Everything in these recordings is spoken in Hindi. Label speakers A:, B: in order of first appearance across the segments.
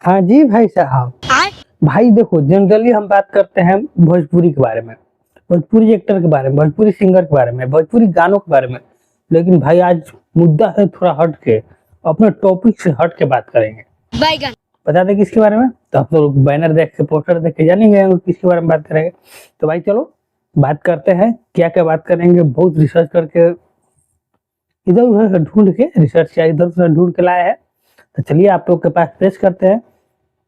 A: हाँ जी भाई साहब। भाई देखो, जनरली हम बात करते हैं भोजपुरी के बारे में, भोजपुरी एक्टर के बारे में, भोजपुरी सिंगर के बारे में, भोजपुरी गानों के बारे में। लेकिन भाई आज मुद्दा है थोड़ा हट के, अपने टॉपिक से हट के बात करेंगे।
B: बैगन।
A: बता दें किसके बारे में? तो आप लोग बैनर देख के, पोस्टर देख के जान ही गए होंगे किसके बारे में बात करेंगे। तो भाई चलो बात करते हैं, क्या क्या बात करेंगे। बहुत रिसर्च करके, इधर उधर से ढूंढ के, रिसर्च किया, इधर उधर ढूंढ के लाया है। तो चलिए आप लोग के पास पेश करते हैं।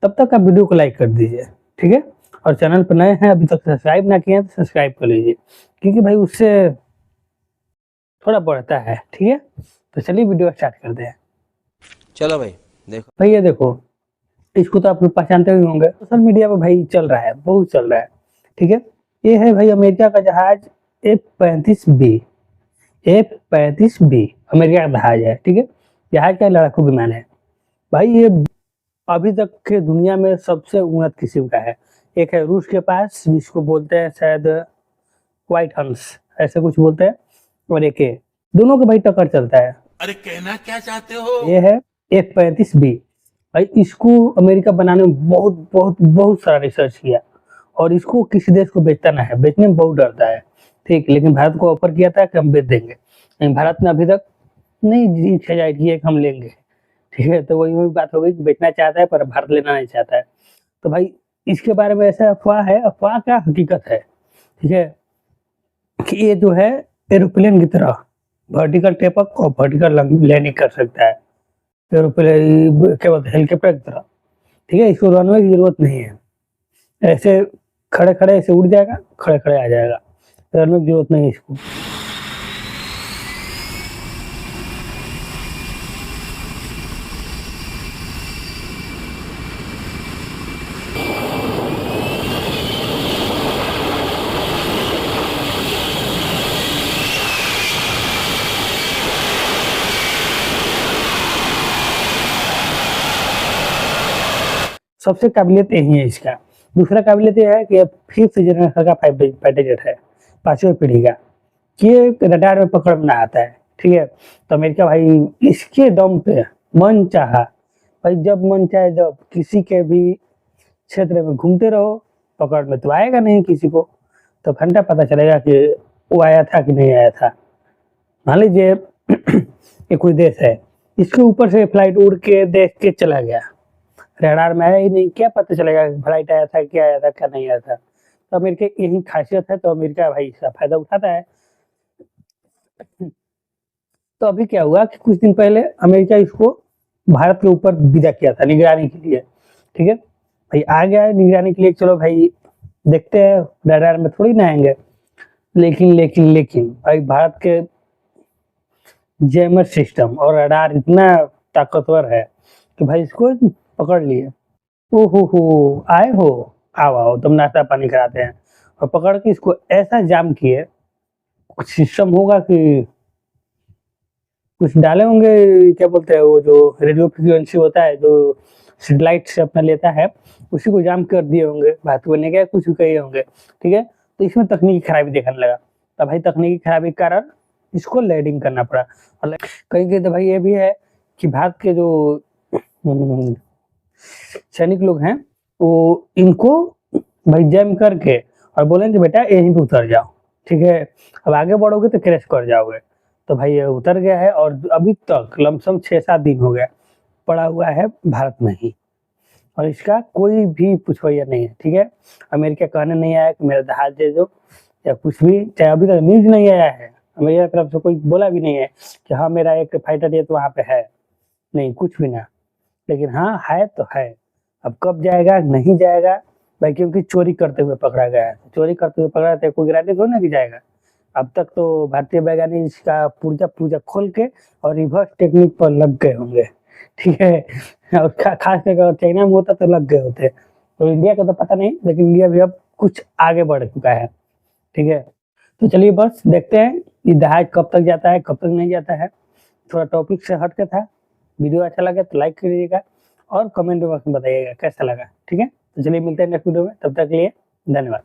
A: तब तक आप वीडियो को लाइक कर दीजिए, ठीक है। और चैनल पर नए हैं, अभी तक सब्सक्राइब ना किए हैं तो सब्सक्राइब कर लीजिए, क्योंकि भाई उससे थोड़ा बढ़ता है, ठीक है। तो चलिए वीडियो स्टार्ट करते हैं।
C: चलो भाई देखो।
A: भाई ये देखो, इसको तो आप लोग पहचानते ही होंगे, सोशल मीडिया पर भाई चल रहा है, बहुत चल रहा है, ठीक है। ये है भाई अमेरिका का जहाज F-35B। F-35B अमेरिका का जहाज है, ठीक है। जहाज का लड़ाकू विमान है भाई। ये अभी तक के दुनिया में सबसे उन्नत किस्म का है। एक है रूस के पास, जिसको बोलते हैं शायद व्हाइट हंस, ऐसे कुछ बोलते हैं। और एक है, दोनों के भाई टक्कर चलता है।
D: अरे कहना क्या चाहते हो?
A: ये है F-35B। भाई इसको अमेरिका बनाने में बहुत बहुत बहुत सारा रिसर्च किया, और इसको किसी देश को बेचता ना है, बेचने में बहुत डरता है, ठीक। लेकिन भारत को ऑफर किया था कि हम बेच देंगे, लेकिन भारत ने अभी तक नहीं इच्छा की है कि हम लेंगे, ठीक है। तो वही वही बात हो गई, बेचना चाहता है पर भारत लेना नहीं चाहता है। तो भाई इसके बारे में ऐसा अफवाह है, अफवाह क्या हकीकत है, ठीक है, कि ये जो है एरोप्लेन की तरह वर्टिकल टेपअप और वर्टिकल लैंडिंग कर सकता है। एरोप्लेन क्या बोलते हैं, हेलीकॉप्टर की तरह, ठीक है। इसको रनवे की जरूरत नहीं है, ऐसे खड़े खड़े ऐसे उड़ जाएगा, खड़े खड़े आ जाएगा, रनवे की जरूरत नहीं है इसको। सबसे काबिलियत यही है इसका। दूसरा काबिलियत यह है कि फिफ्थ जनरेशन का फाइटर जेट है, 5वीं पीढ़ी का। ये रडार में पकड़ में ना आता है, ठीक है। तो अमेरिका भाई इसके दम पे मन चाहा, भाई जब मन चाहे जब किसी के भी क्षेत्र में घूमते रहो, पकड़ में तो आएगा नहीं किसी को, तो घंटा पता चलेगा कि वो आया था कि नहीं आया था। मान लीजिए ये कोई देश है, इसके ऊपर से फ्लाइट उड़ के देख के चला गया, रडार में आया ही नहीं, क्या पता चलेगा फ्लाइट आया था, क्या आया था, क्या नहीं आया था। तो अमेरिका यही खासियत है, तो अमेरिका भाई इसका फायदा उठाता है। तो अभी क्या हुआ कि कुछ दिन पहले अमेरिका इसको भारत के ऊपर विदा किया था निगरानी के लिए, ठीक है। भाई आ गया है निगरानी के लिए, चलो भाई देखते हैं, रडार में थोड़ी ना आएंगे। लेकिन भाई भारत के जैमर सिस्टम और रडार इतना ताकतवर है कि भाई इसको पकड़ लिए। ओहो आए हो, आओ आओ तुम नाश्ता पानी कराते हैं। और पकड़ के इसको ऐसा जाम किए, कुछ सिस्टम होगा कि कुछ डाले होंगे, क्या बोलते हैं वो जो रेडियो फ्रिक्वेंसी होता है, जो सैटेलाइट से अपना लेता है, उसी को जाम कर दिए होंगे, बात करने के कुछ कहे होंगे, ठीक है। तो इसमें तकनीकी खराबी देखने लगा। तब भाई तकनीकी खराबी के कारण इसको लैंडिंग करना पड़ा। और कहीं कहीं तो भाई ये भी है कि भारत के जो सैनिक लोग हैं, वो इनको भाई जैम करके और बोलेंगे बेटा यहीं पे उतर जाओ, ठीक है, अब आगे बढ़ोगे तो क्रैश कर जाओगे। तो भाई ये उतर गया है, और अभी तक लमसम 6-7 दिन हो गया पड़ा हुआ है भारत में ही, और इसका कोई भी पूछवैया नहीं है, ठीक है। अमेरिका कहने नहीं आया कि मेरा जहाज दे दो या कुछ भी, चाहे अभी तक न्यूज नहीं आया है, अमेरिका की तरफ से कोई बोला भी नहीं है कि हाँ मेरा एक फाइटर जेट वहाँ पे है, नहीं कुछ भी ना। लेकिन हाँ है तो है, अब कब जाएगा नहीं जाएगा भाई, क्योंकि चोरी करते हुए पकड़ा गया है, चोरी करते हुए पकड़ा था, कोई गारंटी थोड़ी ना कि जाएगा। अब तक तो भारतीय वैज्ञानिक इसका पूर्जा पूजा खोल के और रिवर्स टेक्निक पर लग गए होंगे, ठीक है। और खास करके अगर चाइना में होता तो लग गए होते। तो इंडिया का तो पता नहीं, लेकिन इंडिया भी अब कुछ आगे बढ़ चुका है, ठीक है। तो चलिए बस देखते हैं ये जहाज कब तक जाता है, कब तक नहीं जाता है। थोड़ा टॉपिक से हट के था। वीडियो अच्छा लगा तो लाइक करिएगा और कमेंट बॉक्स में बताइएगा कैसा लगा, ठीक है। तो चलिए मिलते हैं नेक्स्ट वीडियो में, तब तक के लिए धन्यवाद।